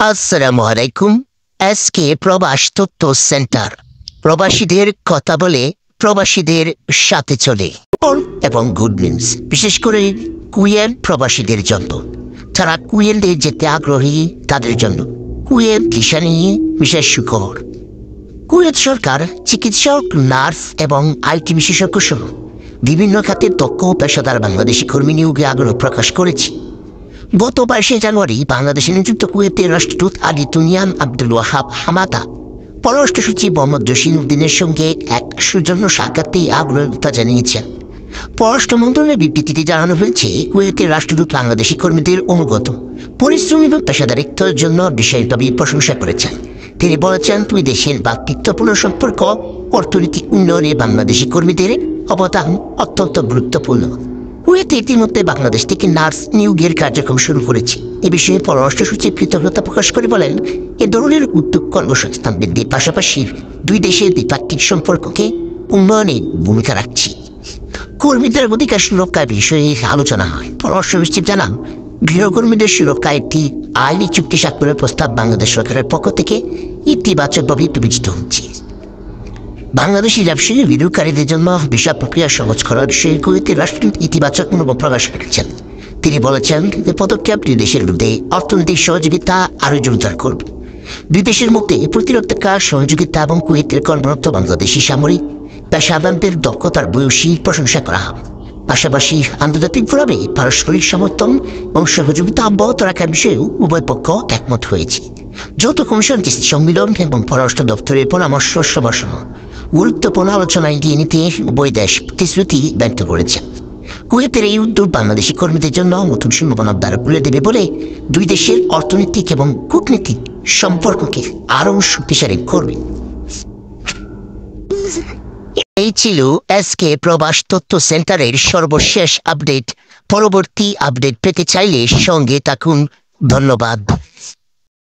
আসসালামু আলাইকুম। এসকে প্রবাস তথ্য সেন্টার প্রবাসীদের কথা বলে, প্রবাসীদের সাথে চলে এবং গুড নিউজ, বিশেষ করে কুয়েত প্রবাসীদের জন্য। যারা কুয়েতে যেতে আগ্রহী তাদের জন্য কুয়েত ভিসা নিয়ে বিশেষ সুখবর। কুয়েত সরকার চিকিৎসক, নার্স এবং আইটি বিশেষজ্ঞ সহ বিভিন্ন খাতে দক্ষ ও পেশাদার বাংলাদেশি কর্মী নিয়োগে আগ্রহ প্রকাশ করেছে। গত 22শে জানুয়ারি বাংলাদেশে নিযুক্ত কুয়েতের রাষ্ট্রদূত আলী তুনিয়ান আব্দুল ওয়াহাব হামাদা পররাষ্ট্র সচিব মোহাম্মদ জসিম-উদ্দিনের সঙ্গে এক সৌজন্য সাক্ষাৎে আগ্রহতা জানিয়েছেন। পররাষ্ট্র মন্ত্রণালয়ের বিবৃতিতে জানানো হয়েছে, কুয়েতের রাষ্ট্রদূত বাংলাদেশি কর্মীদের অনুগত, পরিশ্রমী এবং পেশাদারিত্বের জন্য বিশেষভাবে প্রশংসা করেছেন। তিনি বলেছেন, দুই দেশের ভ্রাতৃত্বপূর্ণ সম্পর্ক অর্থনৈতিক উন্নয়নে বাংলাদেশি কর্মীদের অবদান অত্যন্ত গুরুত্বপূর্ণ। কুয়েতে ইতিমধ্যে বাংলাদেশ থেকে নার্স নিয়োগের কার্যক্রম শুরু করেছে। এ বিষয়ে পররাষ্ট্র সচিব কৃতজ্ঞতা প্রকাশ করে বলেন, এ ধরনের উদ্যোগ কর্মসংস্থান বৃদ্ধির পাশাপাশি দুই দেশের দ্বিপাক্ষিক সম্পর্ককে উন্নয়নে ভূমিকা রাখছে। কর্মীদের অধিকার সুরক্ষার বিষয়ে আলোচনা হয়। পররাষ্ট্র সচিব জানান, গৃহকর্মীদের সুরক্ষা একটি আইনি চুক্তি স্বাক্ষরের প্রস্তাব বাংলাদেশ সরকারের পক্ষ থেকে ইতিবাচকভাবে বিবেচিত হচ্ছে। বাংলাদেশি ব্যবসায়ী বিনিয়োগকারীদের জন্য ভিসা প্রক্রিয়া সহজ করার বিষয়ে কুয়েতের রাষ্ট্রদূত ইতিবাচক মনোভাব প্রকাশ করেছেন। তিনি বলেছেন, যে পদক্ষেপ দুই দেশের মধ্যে অর্থনৈতিক সহযোগিতা আরও জোরদার করবে। দুই দেশের মধ্যে প্রতিরক্ষা সহযোগিতা এবং কুয়েতের কর্মরত বাংলাদেশি সামরিক পেশাদারদের দক্ষতার বয়সী প্রশংসা করা হবে। পাশাপাশি আন্তর্জাতিকভাবে পারস্পরিক সমর্থন এবং সহযোগিতা অব্যাহত রাখার বিষয়েও উভয় পক্ষ একমত হয়েছে। যৌথ কমিশন সম্মিলন এবং পররাষ্ট্র দপ্তরের পরামর্শ সভা সহ গুরুত্বপূর্ণ আলোচনায় এগিয়ে নিতে উভয় দেশ প্রতিশ্রুতি ব্যক্ত করেছে। কুয়েতের এই উদ্যোগ বাংলাদেশি কর্মীদের জন্য নতুন সম্ভাবনার দ্বার খুলে দেবে বলে দুই দেশের অর্থনৈতিক এবং কূটনীতিক সম্পর্ককে আরও শক্তিশালী করবে। এই ছিল এসকে প্রবাস তথ্য সেন্টারের সর্বশেষ আপডেট। পরবর্তী আপডেট পেতে চাইলে সঙ্গে থাকুন। ধন্যবাদ।